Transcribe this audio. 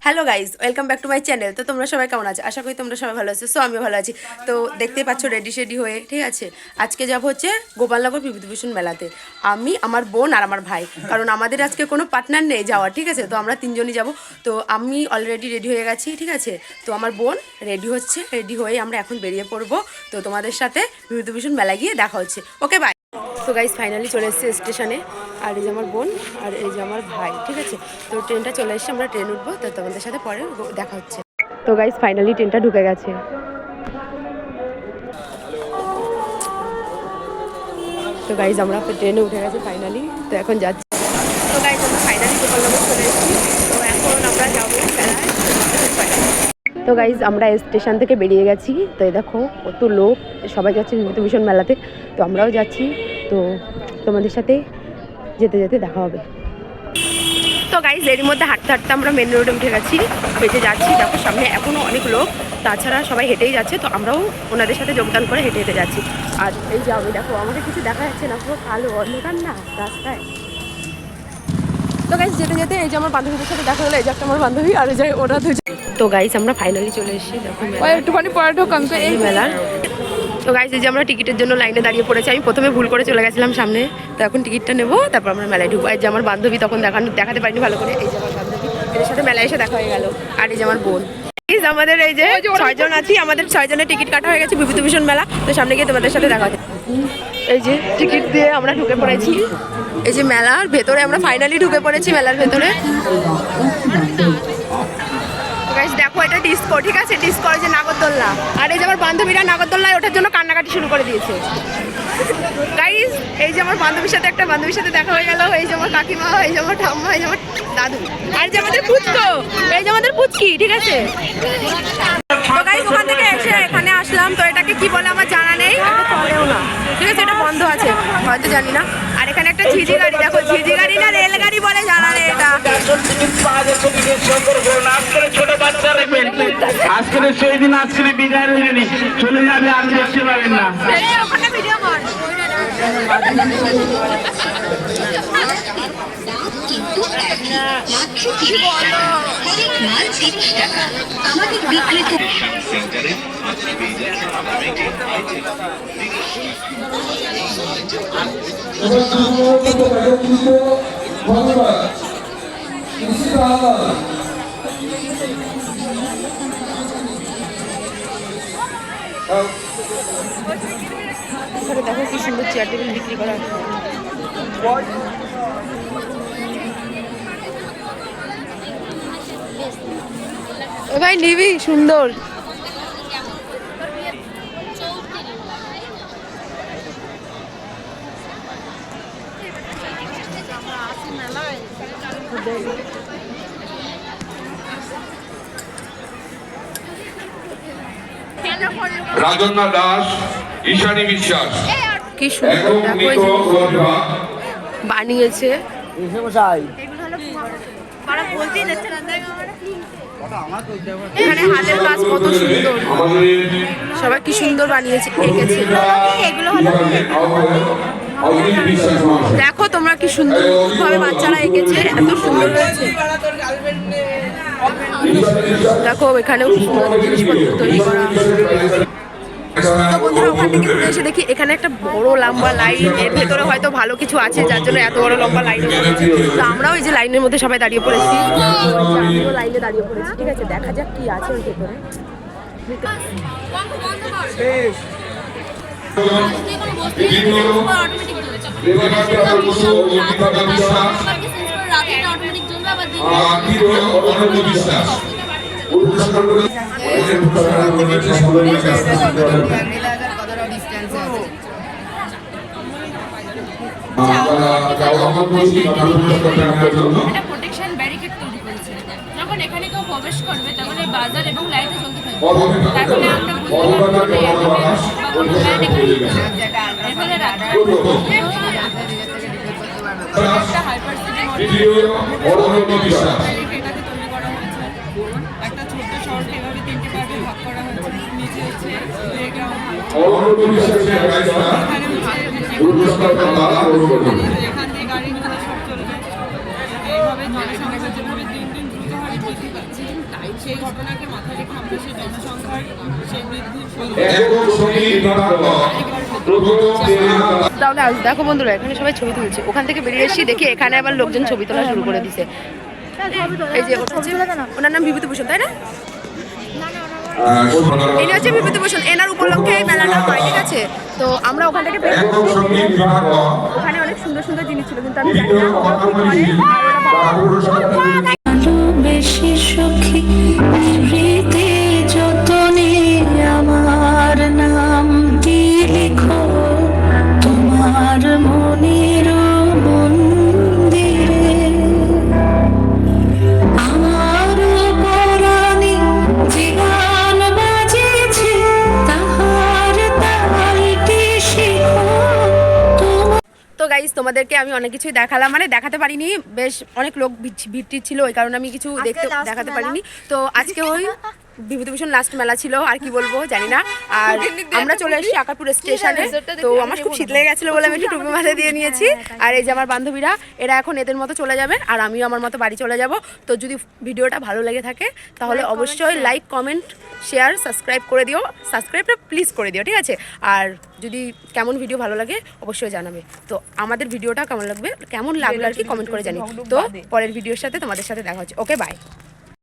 Hello guys, welcome back to my channel. তো তোমরা সবাই কেমন আছো? আশা করি তোমরা সবাই ভালো আছো। সো আমিও ভালো আছি। তো দেখতেই পাচ্ছ রেডি শেডি হয়ে, ঠিক আছে। আজকে যাব হচ্ছে গোপালনগর বিভূতিভূষণ মেলাতে। আমি, আমার বোন আর আমার ভাই, কারণ আমাদের আজকে কোনো পার্টনার নেই যাওয়ার, ঠিক আছে। তো আমরা তিনজনই যাব। তো আমি অলরেডি রেডি হয়ে গেছি, ঠিক আছে। তো আমার বোন রেডি হচ্ছে, রেডি হয়ে আমরা এখন বেরিয়ে পড়বো। তো তোমাদের সাথে বিভূতিভূষণ মেলা গিয়ে দেখা হচ্ছে। ওকে, বাই। তো গাইজ ফাইনালি চলে এসেছে স্টেশনে। আর এই যে আমার বোন আর এই যে আমার ভাই, ঠিক আছে। তো ট্রেনটা চলে এসেছে, আমরা ট্রেন উঠবো। তো তোমাদের সাথে পরে দেখা হচ্ছে। তো গাইজ ফাইনালি ট্রেনটা ঢুকে গেছে। তো গাইজ আমরা ট্রেনে উঠে গেছি ফাইনালি। তো এখন যাচ্ছি। তো গাইজ আমরা ফাইনালি গোপালনগর চলে এসেছি। তো এখন আমরা যাবো মেলায়। তো গাইজ আমরা স্টেশন থেকে বেরিয়ে গেছি। তো এই দেখো কত লোক, সবাই যাচ্ছে বিভূতিভূষণ মেলাতে। তো আমরাও যাচ্ছি। তো তোমাদের সাথে যেতে যেতে দেখা হবে। তো গাইজ এর মধ্যে হাঁটতে হাঁটতে আমরা মেন রোডে উঠে গেছি, হেঁটে যাচ্ছি। দেখো সামনে এখনও অনেক লোক, তাছাড়া সবাই হেঁটেই যাচ্ছে। তো আমরাও ওনাদের সাথে যোগদান করে হেঁটে হেঁটে যাচ্ছি। আর এই যে আমি দেখো, আমাকে কিছু দেখা যাচ্ছে না, পুরো কালো অন্ধকার না রাস্তায়। তো গাইজ যেতে যেতে এই যে আমার বান্ধবীদের সাথে দেখা হলো। এই যে একটা আমার বান্ধবী আর এই যে ওরা দুজন। তো গাইজ আমরা ফাইনালি চলে এসেছি। দেখো একটুখানি পরে ঢোকাম তো এই মেলার। তো গাইজ এই যে আমরা টিকিটের জন্য লাইনে দাঁড়িয়ে পড়েছি। আমি প্রথমে ভুল করে চলে গেছিলাম সামনে। তো এখন টিকিটটা নেবো, তারপর আমরা মেলায় ঢুকবো। এই যে আমার বান্ধবী, তখন দেখাতে পারিনি ভালো করে। এই যে আমার বান্ধবী, এদের সাথে মেলায় এসে দেখা হয়ে গেল। আর এই যে আমার বোন। আমাদের এই যে 6 জন আছি, আমাদের 6 জনের টিকিট কাটা হয়ে গেছে বিভূতিভূষণ মেলা। তো সামনে গিয়ে তোমাদের সাথে দেখা হচ্ছে। এই যে টিকিট দিয়ে আমরা ঢুকে পড়েছি। এই যে মেলার ভেতরে আমরা ফাইনালি ঢুকে পড়েছি, মেলার ভেতরে। দেখো এটা ডিস্কো, ঠিক আছে। ডিস্কো, এই যে নাগরদোল্লা। আর এই যে আমার বান্ধবীরা নাগরদোল্লায় ওঠার জন্য কান্নাকাটি শুরু করে দিয়েছে। গাইস এই যে আমার বান্ধবীর সাথে দেখা হয়ে গেল। এই যে আমার কাকিমা, এই যে আমার ঠাম্মা, এই যে আমার দাদু, আর যে আমাদের পুচকো, এই যে আমাদের পুচকি, ঠিক আছে। তো গাইস ওখান থেকে এসে এখানে আসলাম। তো এটাকে কি বলে আমার জানা নেই, চলেও না, ঠিক আছে। এটা বন্ধ আছে, হয়তো জানি না। আর এখানে একটা ঝিঝি গাড়ি, দেখো ঝিঝি গাড়ি না রেলগাড়ি বলে জানা নেই এটা। আজকের সেই দিন আজকের বিদায় হয়নি, চলে যাবে, আর দেখতে পাবেন না। ওখানে ভিডিও কর। আমাদের বিক্রেতা দেখো কি সুন্দর চেয়ার টেবিল বিক্রি করা। ভাই নিবি, সুন্দর। রাজন্না দাস, ঈশানী বিশ্বাস, কি সুন্দর দেখো বানিয়েছে। এখানে হাতের কাজ কত সুন্দর, সবাই কি সুন্দর বানিয়েছে, এঁকেছে। দেখো তোমরা কি সুন্দর ভাবে বাচ্চারা এঁকেছে, এত সুন্দর হয়েছে। দেখো এখানেও সুন্দর জিনিসপত্র তৈরি করা। তো বন্ধুরা ওখান থেকে ঘুরে এসে দেখি এখানে একটা বড় লম্বা লাইন, এর ভেতরে হয়তো ভালো কিছু আছে যার জন্য এত বড় লম্বা লাইন। তো আমরাও এই যে লাইনের মধ্যে সবাই দাঁড়িয়ে পড়েছি, আমিও লাইনে দাঁড়িয়ে পড়েছি, ঠিক আছে। দেখা যাক কি আছে ওর ভেতরে। যখন এখানে কেউ প্রবেশ করবে তখন এই বাজার এবং লাইটে চলতে থাকবে। তারপরে আমরা একটা ছোট্ট শহরকে এভাবে 3টে ভাগে ভাগ করা হয়েছে। নিচে হচ্ছে প্লেগ্রাউন্ড, এখান থেকে গাড়িগুলো সব চলবে। এইভাবে জনসংখ্যা যেভাবে দিন দিন দ্রুত হারে বৃদ্ধি পাচ্ছে, সেই ঘটনাকে মাথায় রেখে আমরা সেই জনসংখ্যার সেই বৃদ্ধি একক সঙ্গীত বিভাগ প্রথম তাহলে আজ দেখো বন্ধুরা এখানে সবাই ছবি তুলছে, ওখান থেকে বেরিয়ে এসেছি দেখি এখানে আবার লোকজন ছবি তোলা শুরু করে দিছে। এই যে ওনার নাম বিভূতিভূষণ, তাই না? ইনি হচ্ছে বিভূতিভূষণ, এনার উপলক্ষে এই মেলাটা হয়, ঠিক আছে? তো আমরা ওখান থেকে বেরিয়ে একক সঙ্গীত বিভাগ ওখানে অনেক সুন্দর সুন্দর জিনিস ছিল, কিন্তু আমি জানি না ওরা কি করে। বেশি সখী হৃদে যতনে আমার নামটি লিখো তোমার মনের মন্দিরে, আমার পরাণে যে গান বাজেছে তাহার তালটি শিখো। তো গাইজ তোমাদেরকে আমি অনেক কিছুই দেখালাম, মানে দেখাতে পারিনি, বেশ অনেক লোক ভিড় ছিল, ওই কারণে আমি কিছু দেখাতে পারিনি। তো আজকে ওই বিভূতিভূষণ লাস্ট মেলা ছিল, আর কি বলবো জানি না। আর আমরা চলে এসেছি আকারপুর স্টেশনে। তো আমার খুব শীত লেগে গেছিলো বলে আমি একটু টুপি মাথায় দিয়ে নিয়েছি। আর এই যে আমার বান্ধবীরা, এরা এখন এদের মতো চলে যাবে আর আমিও আমার মতো বাড়ি চলে যাব। তো যদি ভিডিওটা ভালো লেগে থাকে তাহলে অবশ্যই লাইক, কমেন্ট, শেয়ার, সাবস্ক্রাইব করে দিও। সাবস্ক্রাইবটা প্লিজ করে দিও, ঠিক আছে? আর যদি কেমন ভিডিও ভালো লাগে অবশ্যই জানাবে। তো আমাদের ভিডিওটা কেমন লাগলো আর কি কমেন্ট করে জানি। তো পরের ভিডিওর সাথে তোমাদের সাথে দেখা হচ্ছে। ওকে, বাই।